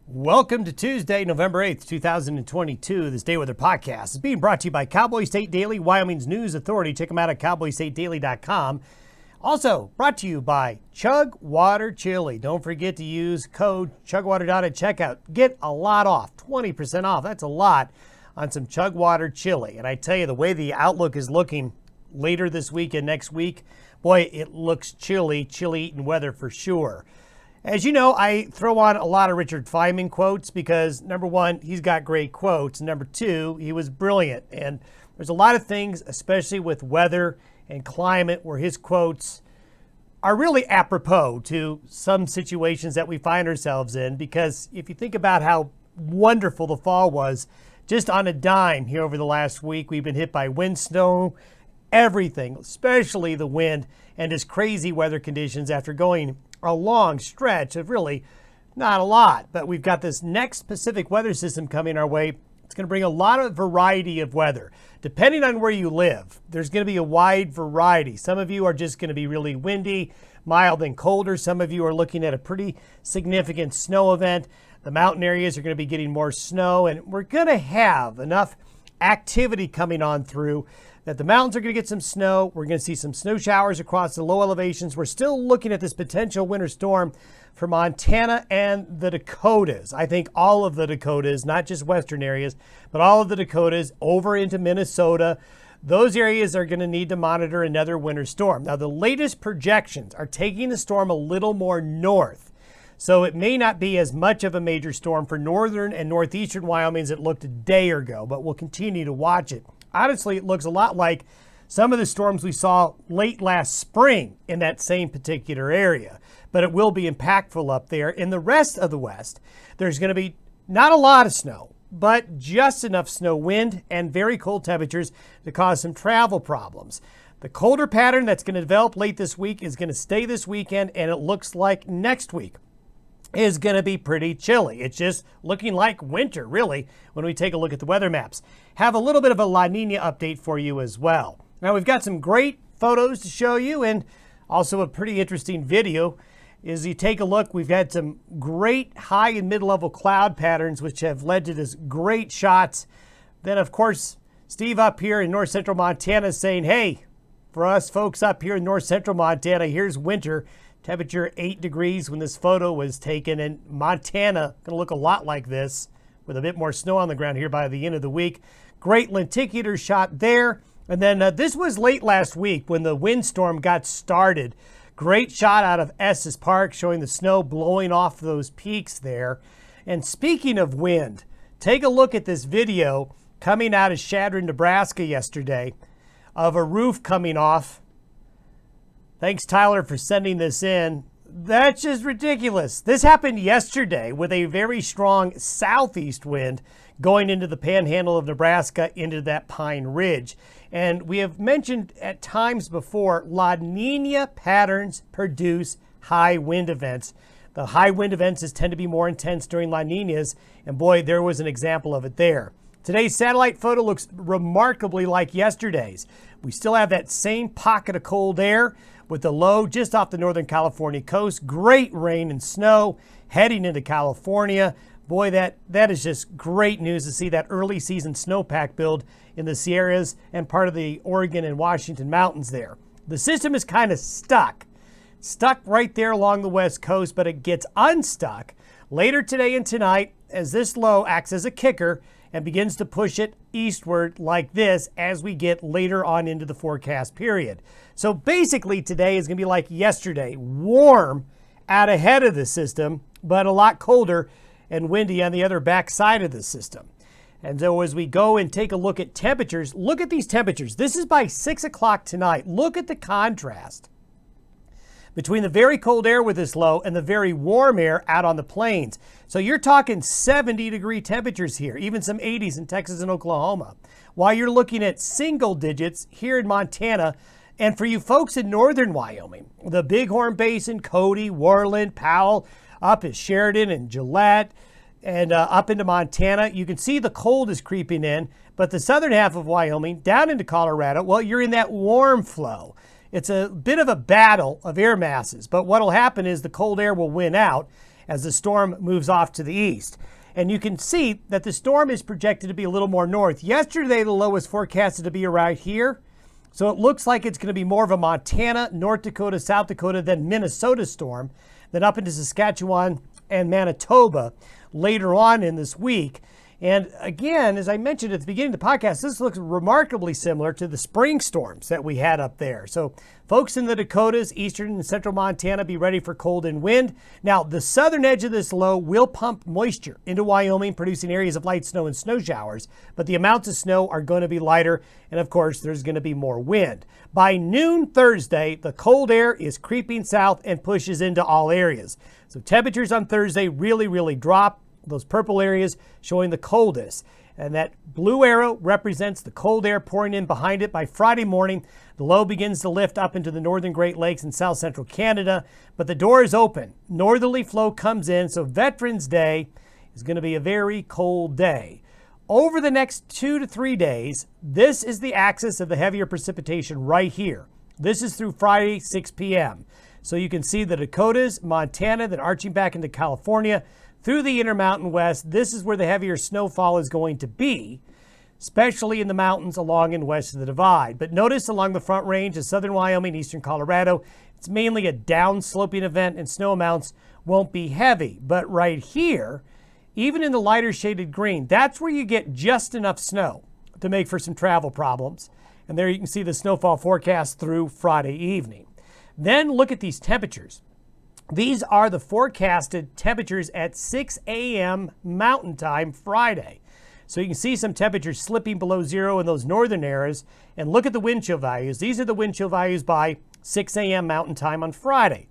Welcome to Tuesday, November 8th, 2022. This Day Weather Podcast is being brought to you by Cowboy State Daily, Wyoming's news authority. Check them out at cowboystatedaily.com. Also brought to you by Chug Water Chili. Don't forget to use code CHUGWATER at checkout. Get a lot off, 20% off. That's a lot on some Chug Water Chili. And I tell you, the way the outlook is looking later this week and next week, boy, it looks chilly eating weather for sure. As you know, I throw on a lot of Richard Feynman quotes because, number one, he's got great quotes. Number two, he was brilliant. And there's a lot of things, especially with weather and climate, where his quotes are really apropos to some situations that we find ourselves in. Because if you think about how wonderful the fall was, just on a dime here over the last week, we've been hit by wind, snow, everything, especially the wind and just crazy weather conditions after going a long stretch of really not a lot. But we've got this next Pacific weather system coming our way. It's going to bring a lot of variety of weather. Depending on where you live, there's going to be a wide variety. Some of you are just going to be really windy, mild and colder. Some of you are looking at a pretty significant snow event. The mountain areas are going to be getting more snow, and we're going to have enough activity coming on through that the mountains are going to get some snow. We're going to see some snow showers across the low elevations. We're still looking at this potential winter storm for Montana and the Dakotas. I think all of the Dakotas, not just western areas, but all of the Dakotas over into Minnesota. Those areas are going to need to monitor another winter storm. Now, the latest projections are taking the storm a little more north. So it may not be as much of a major storm for northern and northeastern Wyoming as it looked a day ago, but we'll continue to watch it. Honestly, it looks a lot like some of the storms we saw late last spring in that same particular area, but it will be impactful up there. In the rest of the West, there's going to be not a lot of snow, but just enough snow, wind, and very cold temperatures to cause some travel problems. The colder pattern that's going to develop late this week is going to stay this weekend, and it looks like next week is going to be pretty chilly. It's just looking like winter, really, when we take a look at the weather maps. Have a little bit of a La Nina update for you as well. Now, we've got some great photos to show you and also a pretty interesting video. As you take a look, we've had some great high and mid-level cloud patterns, which have led to this great shots. Then, of course, Steve up here in north central Montana is saying, hey, for us folks up here in north central Montana, here's winter. Temperature 8 degrees when this photo was taken, and Montana going to look a lot like this with a bit more snow on the ground here by the end of the week. Great lenticular shot there. And then this was late last week when the windstorm got started. Great shot out of Estes Park showing the snow blowing off those peaks there. And speaking of wind, take a look at this video coming out of Chadron, Nebraska yesterday of a roof coming off. Thanks, Tyler, for sending this in. That's just ridiculous. This happened yesterday with a very strong southeast wind going into the panhandle of Nebraska into that Pine Ridge. And we have mentioned at times before, La Nina patterns produce high wind events. The high wind events tend to be more intense during La Ninas, and boy, there was an example of it there. Today's satellite photo looks remarkably like yesterday's. We still have that same pocket of cold air with the low just off the Northern California coast. Great rain and snow heading into California. Boy, that is just great news to see that early season snowpack build in the Sierras and part of the Oregon and Washington mountains there. The system is kind of stuck right there along the west coast, but it gets unstuck later today and tonight as this low acts as a kicker and begins to push it eastward like this as we get later on into the forecast period. So basically today is going to be like yesterday, warm out ahead of the system, but a lot colder and windy on the other back side of the system. And so as we go and take a look at temperatures, look at these temperatures. This is by 6 o'clock tonight. Look at the contrast between the very cold air with this low and the very warm air out on the plains. So you're talking 70-degree temperatures here, even some 80s in Texas and Oklahoma, while you're looking at single digits here in Montana. And for you folks in northern Wyoming, the Bighorn Basin, Cody, Worland, Powell, up at Sheridan and Gillette, and up into Montana, you can see the cold is creeping in, but the southern half of Wyoming, down into Colorado, well, you're in that warm flow. It's a bit of a battle of air masses, but what will happen is the cold air will win out, as the storm moves off to the east. And you can see that the storm is projected to be a little more north. Yesterday, the low was forecasted to be right here. So it looks like it's going to be more of a Montana, North Dakota, South Dakota, then Minnesota storm, then up into Saskatchewan and Manitoba later on in this week. And again, as I mentioned at the beginning of the podcast, this looks remarkably similar to the spring storms that we had up there. So folks in the Dakotas, eastern and central Montana, be ready for cold and wind. Now, the southern edge of this low will pump moisture into Wyoming, producing areas of light snow and snow showers, but the amounts of snow are going to be lighter, and of course, there's going to be more wind. By noon Thursday, the cold air is creeping south and pushes into all areas. So temperatures on Thursday really drop. Those purple areas showing the coldest. And that blue arrow represents the cold air pouring in behind it. By Friday morning, the low begins to lift up into the northern Great Lakes and south central Canada, but the door is open. Northerly flow comes in, so Veterans Day is going to be a very cold day. Over the next 2 to 3 days, this is the axis of the heavier precipitation right here. This is through Friday, 6 p.m. So you can see the Dakotas, Montana, then arching back into California, through the Intermountain West. This is where the heavier snowfall is going to be, especially in the mountains along and west of the divide. But notice along the Front Range of southern Wyoming, eastern Colorado, it's mainly a downsloping event and snow amounts won't be heavy. But right here, even in the lighter shaded green, that's where you get just enough snow to make for some travel problems. And there you can see the snowfall forecast through Friday evening. Then look at these temperatures. These are the forecasted temperatures at 6 a.m. Mountain Time Friday. So you can see some temperatures slipping below zero in those northern areas. And look at the wind chill values. These are the wind chill values by 6 a.m. Mountain Time on Friday.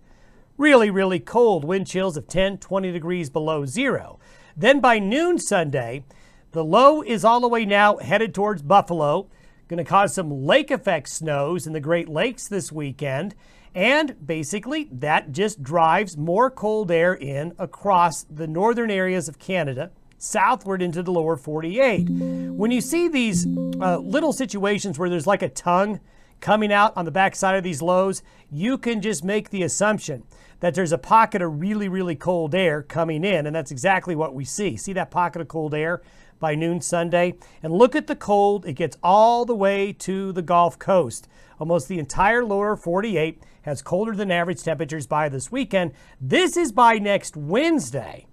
Really cold wind chills of 10, 20 degrees below zero. Then by noon Sunday, the low is all the way now headed towards Buffalo. Going to cause some lake effect snows in the Great Lakes this weekend. And basically, that just drives more cold air in across the northern areas of Canada, southward into the lower 48. When you see these little situations where there's like a tongue coming out on the backside of these lows, you can just make the assumption that there's a pocket of really cold air coming in, and that's exactly what we see. See that pocket of cold air by noon Sunday? And look at the cold. It gets all the way to the Gulf Coast. Almost the entire lower 48 has colder than average temperatures by this weekend. This is by next Wednesday.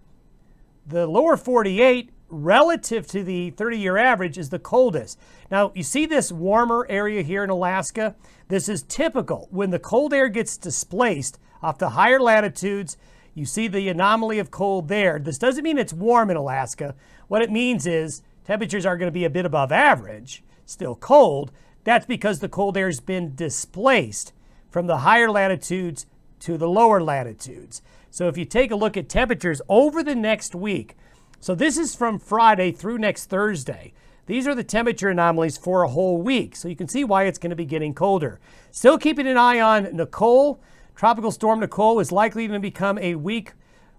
The lower 48, relative to the 30-year average, is the coldest. Now, you see this warmer area here in Alaska? This is typical. When the cold air gets displaced off the higher latitudes, you see the anomaly of cold there. This doesn't mean it's warm in Alaska. What it means is temperatures are going to be a bit above average, still cold. That's because the cold air has been displaced from the higher latitudes to the lower latitudes. So if you take a look at temperatures over the next week, so this is from Friday through next Thursday. These are the temperature anomalies for a whole week. So you can see why it's going to be getting colder. Still keeping an eye on Nicole. Tropical storm Nicole is likely to become a weak,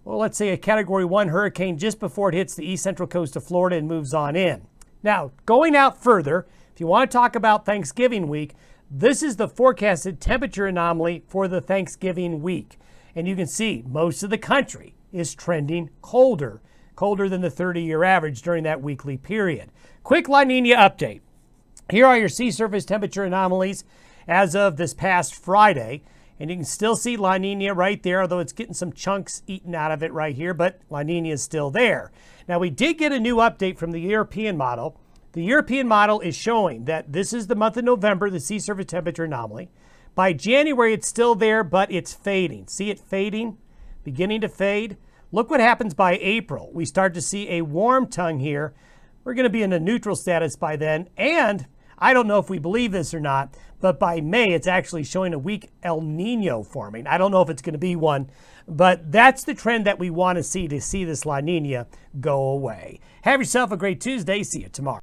well, let's say a Category 1 hurricane just before it hits the east central coast of Florida and moves on in. Now, going out further, if you want to talk about Thanksgiving week, this is the forecasted temperature anomaly for the Thanksgiving week. And you can see most of the country is trending colder than the 30-year average during that weekly period. Quick La Nina update. Here are your sea surface temperature anomalies as of this past Friday. And you can still see La Nina right there, although it's getting some chunks eaten out of it right here, but La Nina is still there. Now, we did get a new update from the European model. The European model is showing that this is the month of November, the sea surface temperature anomaly. By January, it's still there, but it's fading. See it fading, beginning to fade? Look what happens by April. We start to see a warm tongue here. We're going to be in a neutral status by then. And I don't know if we believe this or not, but by May, it's actually showing a weak El Nino forming. I don't know if it's going to be one, but that's the trend that we want to see this La Nina go away. Have yourself a great Tuesday. See you tomorrow.